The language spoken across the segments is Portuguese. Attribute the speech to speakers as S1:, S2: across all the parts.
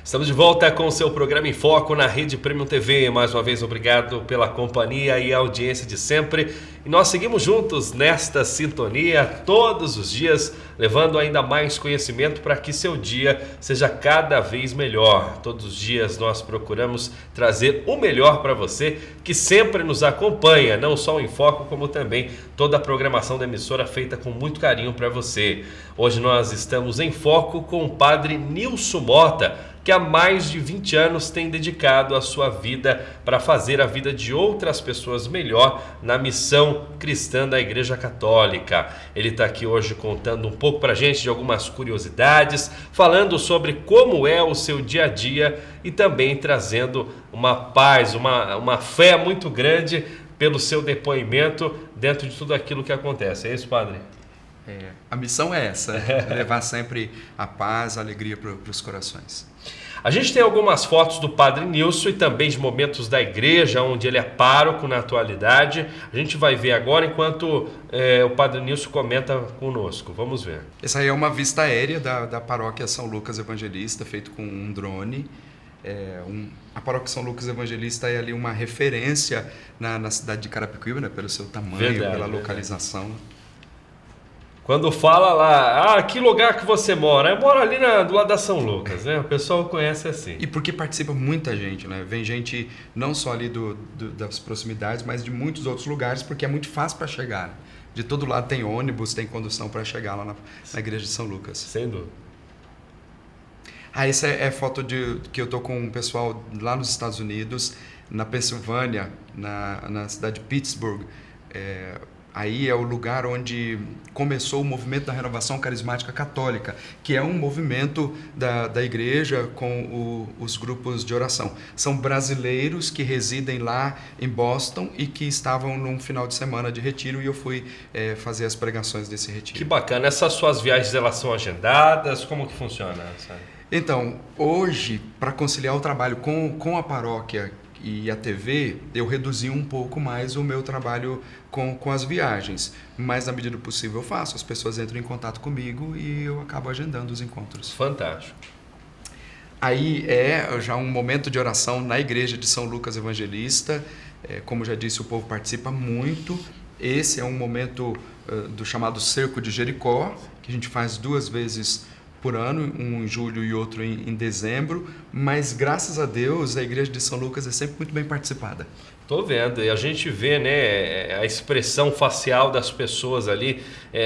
S1: Estamos de volta com o seu programa em Foco na Rede Premium TV. Mais uma vez, obrigado pela companhia e audiência de sempre. E nós seguimos juntos nesta sintonia todos os dias, levando ainda mais conhecimento para que seu dia seja cada vez melhor. Todos os dias nós procuramos trazer o melhor para você que sempre nos acompanha, não só o Em Foco, como também toda a programação da emissora feita com muito carinho para você. Hoje nós estamos em Foco com o Padre Nilson Mota, que há mais de 20 anos tem dedicado a sua vida para fazer a vida de outras pessoas melhor na missão cristã da Igreja Católica. Ele está aqui hoje contando um pouco para a gente de algumas curiosidades, falando sobre como é o seu dia a dia e também trazendo uma paz, uma fé muito grande pelo seu depoimento dentro de tudo aquilo que acontece. É isso, Padre?
S2: A missão é essa, levar sempre a paz, a alegria para os corações.
S1: A gente tem algumas fotos do Padre Nilson e também de momentos da igreja, onde ele é pároco na atualidade. A gente vai ver agora enquanto o Padre Nilson comenta conosco. Vamos ver.
S2: Essa aí é uma vista aérea da paróquia São Lucas Evangelista, feito com um drone. A paróquia São Lucas Evangelista é ali uma referência na cidade de Carapicuíba, né, pelo seu tamanho, pela localização.
S1: Quando fala lá, que lugar que você mora? Eu moro ali do lado da São Lucas, né? O pessoal conhece assim.
S2: E porque participa muita gente, né? Vem gente não só ali das proximidades, mas de muitos outros lugares, porque é muito fácil para chegar. De todo lado tem ônibus, tem condução para chegar lá na igreja de São Lucas.
S1: Sem dúvida.
S2: Essa é foto que eu tô com um pessoal lá nos Estados Unidos, na Pensilvânia, na cidade de Pittsburgh. Aí é o lugar onde começou o movimento da Renovação Carismática Católica, que é um movimento da igreja com os grupos de oração. São brasileiros que residem lá em Boston e que estavam num final de semana de retiro e eu fui fazer as pregações desse retiro.
S1: Que bacana. Essas suas viagens, elas são agendadas? Como que funciona?
S2: Então, hoje, para conciliar o trabalho com a paróquia e a TV, eu reduzi um pouco mais o meu trabalho com as viagens, mas na medida do possível eu faço, as pessoas entram em contato comigo e eu acabo agendando os encontros.
S1: Fantástico.
S2: Aí é já um momento de oração na igreja de São Lucas Evangelista, como já disse, o povo participa muito. Esse é um momento do chamado Cerco de Jericó, que a gente faz 2 vezes por ano, um em julho e outro em dezembro, mas graças a Deus a igreja de São Lucas é sempre muito bem participada.
S1: Tô vendo, e a gente vê, né, a expressão facial das pessoas ali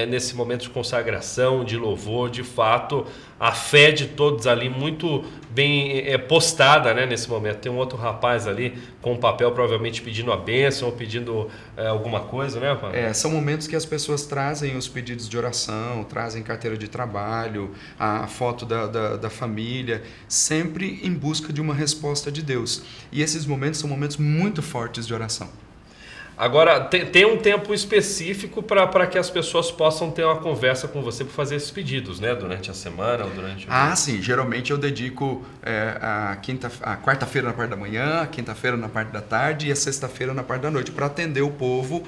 S1: nesse momento de consagração, de louvor, de fato, a fé de todos ali muito bem postada, né, nesse momento. Tem um outro rapaz ali com um papel provavelmente pedindo a bênção ou pedindo alguma coisa, né, pai?
S2: São momentos que as pessoas trazem os pedidos de oração, trazem carteira de trabalho, a foto da família, sempre em busca de uma resposta de Deus. E esses momentos são momentos muito fortes de oração.
S1: Agora, tem um tempo específico para que as pessoas possam ter uma conversa com você para fazer esses pedidos, né? Durante a semana ou durante o...
S2: Sim. Geralmente eu dedico a quarta-feira na parte da manhã, a quinta-feira na parte da tarde e a sexta-feira na parte da noite para atender o povo.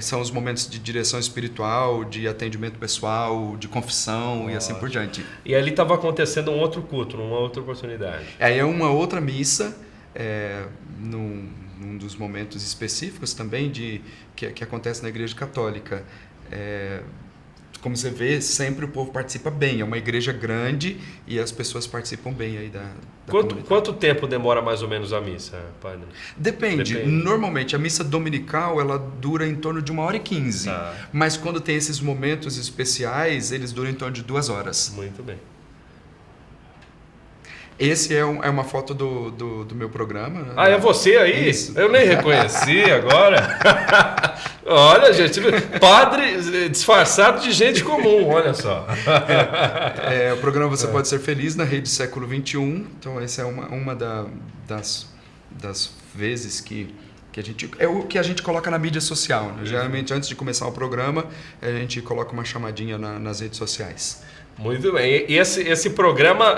S2: São os momentos de direção espiritual, de atendimento pessoal, de confissão e assim por diante.
S1: E ali estava acontecendo um outro culto, uma outra oportunidade.
S2: É uma outra missa, num dos momentos específicos também que acontece na Igreja Católica. Como você vê, sempre o povo participa bem. É uma igreja grande e as pessoas participam bem aí da comunidade.
S1: Quanto tempo demora mais ou menos a missa, padre?
S2: Depende. Normalmente, a missa dominical ela dura em torno de 1h15. Mas quando tem esses momentos especiais, eles duram em torno de 2 horas.
S1: Muito bem.
S2: Esse é uma foto do meu programa.
S1: É você aí? Isso. Eu nem reconheci agora. Olha, gente, padre disfarçado de gente comum, olha só.
S2: O programa Você Pode Ser Feliz na Rede Século XXI. Então, essa é uma das vezes que a gente... É o que a gente coloca na mídia social, né? Geralmente, antes de começar o programa, a gente coloca uma chamadinha nas redes sociais.
S1: Muito bem. E esse programa,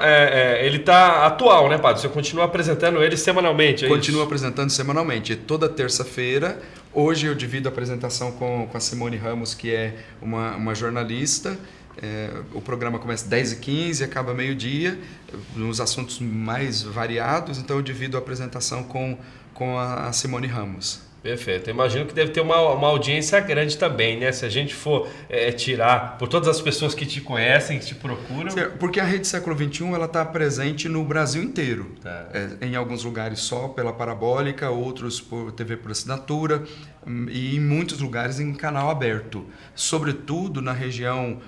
S1: ele está atual, né, padre? Você continua apresentando ele semanalmente,
S2: Continuo apresentando semanalmente. Toda terça-feira. Hoje eu divido a apresentação com a Simone Ramos, que é uma jornalista O programa começa às 10h15, acaba meio-dia, nos assuntos mais variados, então eu divido a apresentação com a Simone Ramos.
S1: Perfeito. Eu imagino que deve ter uma audiência grande também, né? Se a gente for tirar por todas as pessoas que te conhecem, que te procuram.
S2: Porque a Rede Século XXI está presente no Brasil inteiro.
S1: Tá.
S2: Em alguns lugares só pela parabólica, outros por TV por assinatura e em muitos lugares em canal aberto. Sobretudo na região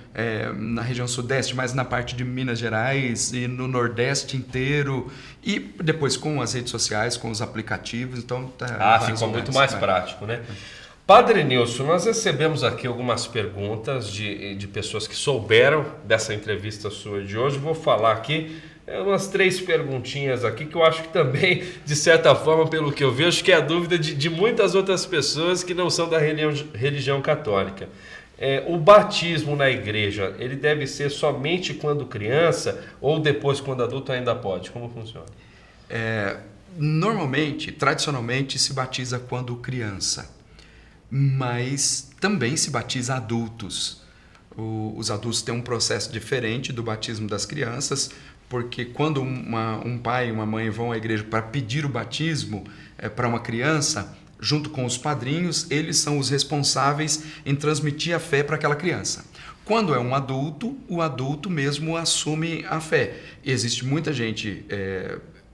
S2: sudeste, mas na parte de Minas Gerais e no Nordeste inteiro. E depois com as redes sociais, com os aplicativos. Então,
S1: ficou muito mais prático, né? Padre Nilson, nós recebemos aqui algumas perguntas de pessoas que souberam dessa entrevista sua de hoje. Vou falar aqui umas 3 perguntinhas aqui que eu acho que também, de certa forma, pelo que eu vejo, que é a dúvida de muitas outras pessoas que não são da religião católica. O batismo na igreja, ele deve ser somente quando criança ou depois quando adulto ainda pode? Como funciona?
S2: Normalmente, tradicionalmente, se batiza quando criança, mas também se batiza adultos. Os adultos têm um processo diferente do batismo das crianças, porque quando um pai e uma mãe vão à igreja para pedir o batismo para uma criança, junto com os padrinhos, eles são os responsáveis em transmitir a fé para aquela criança. Quando é um adulto, o adulto mesmo assume a fé. E existe muita gente,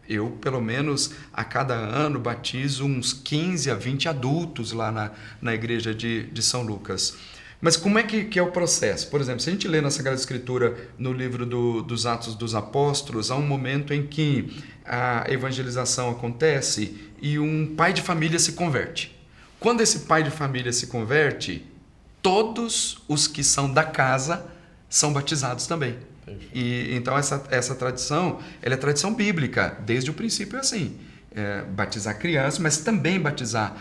S2: eu pelo menos a cada ano batizo uns 15 a 20 adultos lá na igreja de São Lucas. Mas como é que é o processo? Por exemplo, se a gente lê na Sagrada Escritura, no livro dos Atos dos Apóstolos, há um momento em que a evangelização acontece e um pai de família se converte. Quando esse pai de família se converte, todos os que são da casa são batizados também. E então essa tradição, ela é tradição bíblica, desde o princípio é assim. Batizar crianças, mas também batizar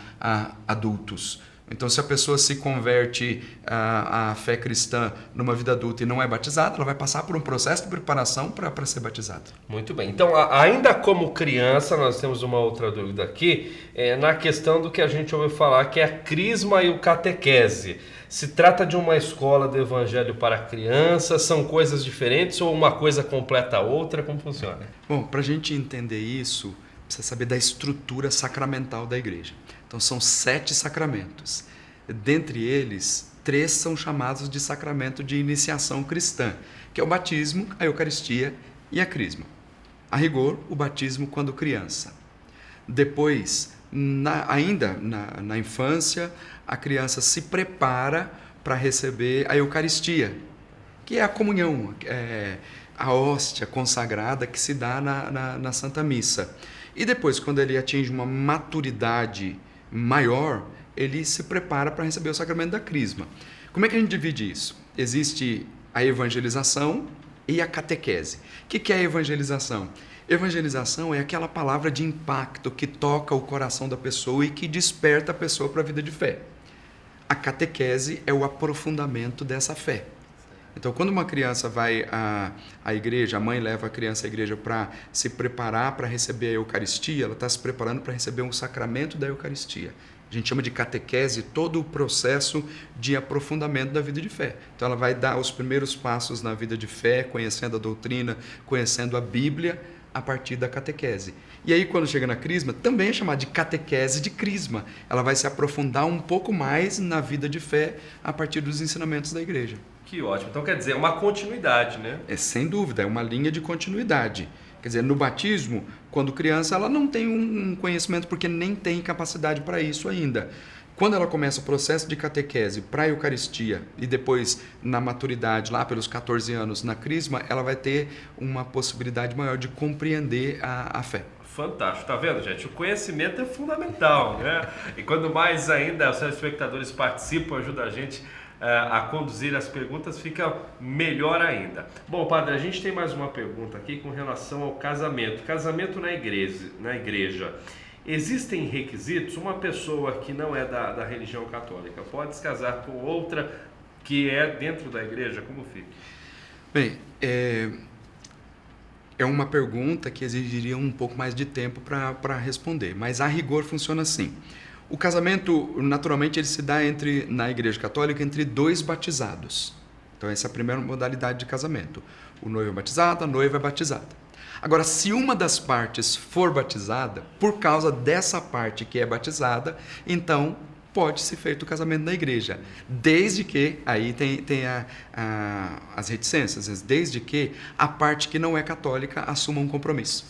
S2: adultos. Então, se a pessoa se converte à fé cristã numa vida adulta e não é batizada, ela vai passar por um processo de preparação para ser batizada.
S1: Muito bem. Então, ainda como criança, nós temos uma outra dúvida aqui, na questão do que a gente ouviu falar, que é a crisma e o catequese. Se trata de uma escola do evangelho para crianças, são coisas diferentes ou uma coisa completa a outra? Como funciona?
S2: Bom, para a gente entender isso, precisa saber da estrutura sacramental da igreja. Então, são 7 sacramentos. Dentre eles, 3 são chamados de sacramento de iniciação cristã, que é o batismo, a Eucaristia e a crisma. A rigor, o batismo quando criança. Depois, ainda na infância, a criança se prepara para receber a Eucaristia, que é a comunhão, a hóstia consagrada que se dá na Santa Missa. E depois, quando ele atinge uma maturidade maior, ele se prepara para receber o sacramento da crisma. Como é que a gente divide isso? Existe a evangelização e a catequese. O que é a evangelização? Evangelização é aquela palavra de impacto que toca o coração da pessoa e que desperta a pessoa para a vida de fé. A catequese é o aprofundamento dessa fé. Então, quando uma criança vai à igreja, a mãe leva a criança à igreja para se preparar para receber a Eucaristia, ela está se preparando para receber um sacramento da Eucaristia. A gente chama de catequese todo o processo de aprofundamento da vida de fé. Então, ela vai dar os primeiros passos na vida de fé, conhecendo a doutrina, conhecendo a Bíblia, a partir da catequese. E aí, quando chega na crisma, também é chamada de catequese de crisma. Ela vai se aprofundar um pouco mais na vida de fé a partir dos ensinamentos da igreja.
S1: Que ótimo. Então, quer dizer, é uma continuidade, né?
S2: Sem dúvida, é uma linha de continuidade. Quer dizer, no batismo, quando criança, ela não tem um conhecimento porque nem tem capacidade para isso ainda. Quando ela começa o processo de catequese para a Eucaristia e depois na maturidade, lá pelos 14 anos, na crisma, ela vai ter uma possibilidade maior de compreender a fé.
S1: Fantástico, tá vendo, gente? O conhecimento é fundamental, né? E quando mais ainda os telespectadores participam, ajudam a gente a conduzir as perguntas, fica melhor ainda. Bom, padre, a gente tem mais uma pergunta aqui com relação ao casamento. Casamento na igreja. Existem requisitos? Uma pessoa que não é da religião católica pode se casar com outra que é dentro da igreja? Como fica?
S2: Bem, é uma pergunta que exigiria um pouco mais de tempo para responder, mas a rigor funciona assim. O casamento, naturalmente, ele se dá na Igreja Católica entre 2 batizados. Então essa é a primeira modalidade de casamento. O noivo é batizado, a noiva é batizada. Agora, se uma das partes for batizada, por causa dessa parte que é batizada, então pode ser feito o casamento na igreja. Desde que, aí tem as reticências, desde que a parte que não é católica assuma um compromisso.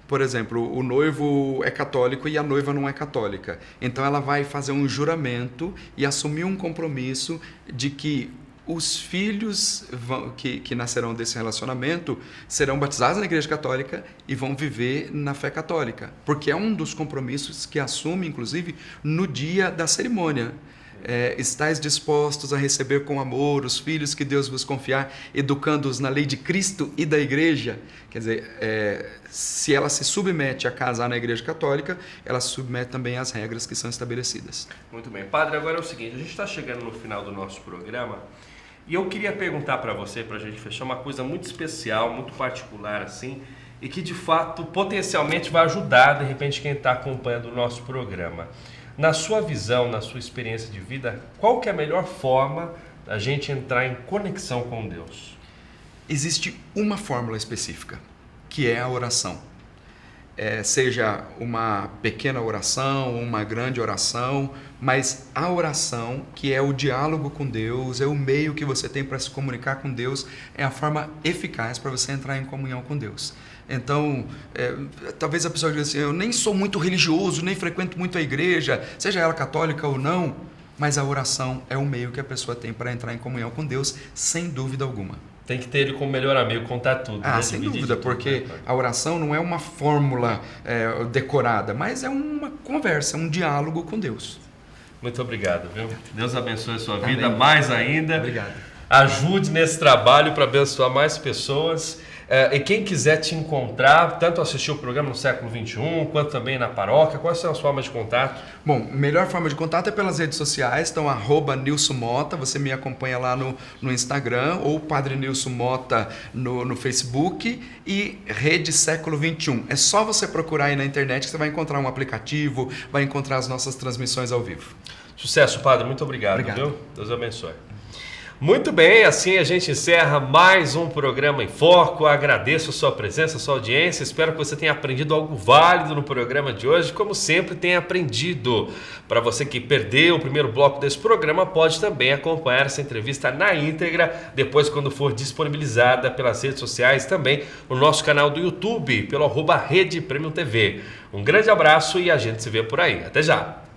S2: Por exemplo, o noivo é católico e a noiva não é católica. Então ela vai fazer um juramento e assumir um compromisso de que os filhos que nascerão desse relacionamento serão batizados na Igreja Católica e vão viver na fé católica. Porque é um dos compromissos que assume, inclusive, no dia da cerimônia. Estais dispostos a receber com amor os filhos que Deus vos confiar, educando-os na lei de Cristo e da Igreja. Quer dizer, se ela se submete a casar na Igreja Católica, ela se submete também às regras que são estabelecidas.
S1: Muito bem. Padre, agora é o seguinte, a gente está chegando no final do nosso programa e eu queria perguntar para você, para a gente fechar, uma coisa muito especial, muito particular assim, e que de fato potencialmente vai ajudar de repente quem está acompanhando o nosso programa. Na sua visão, na sua experiência de vida, qual que é a melhor forma da gente entrar em conexão com Deus?
S2: Existe uma fórmula específica, que é a oração. Seja uma pequena oração, uma grande oração, mas a oração, que é o diálogo com Deus, é o meio que você tem para se comunicar com Deus, é a forma eficaz para você entrar em comunhão com Deus. Então, talvez a pessoa diga assim, eu nem sou muito religioso, nem frequento muito a igreja, seja ela católica ou não, mas a oração é o meio que a pessoa tem para entrar em comunhão com Deus, sem dúvida alguma.
S1: Tem que ter ele como melhor amigo, contar tudo. Né?
S2: Sem dúvida, porque a oração não é uma fórmula decorada, mas é uma conversa, um diálogo com Deus.
S1: Muito obrigado, viu? Deus abençoe a sua vida mais ainda.
S2: Obrigado.
S1: Ajude nesse trabalho para abençoar mais pessoas. E quem quiser te encontrar, tanto assistir o programa no Século XXI, quanto também na paróquia, quais são as formas de contato?
S2: Bom, melhor forma de contato é pelas redes sociais, então @Nilson Mota, você me acompanha lá no Instagram, ou Padre Nilson Mota no Facebook, e Rede Século XXI. É só você procurar aí na internet que você vai encontrar um aplicativo, vai encontrar as nossas transmissões ao vivo.
S1: Sucesso, Padre, muito obrigado. Viu? Deus abençoe. Muito bem, assim a gente encerra mais um programa em Foco. Agradeço a sua presença, a sua audiência. Espero que você tenha aprendido algo válido no programa de hoje, como sempre tem aprendido. Para você que perdeu o primeiro bloco desse programa, pode também acompanhar essa entrevista na íntegra, depois quando for disponibilizada pelas redes sociais, também no nosso canal do YouTube, pelo @Rede Premium TV. Um grande abraço e a gente se vê por aí. Até já!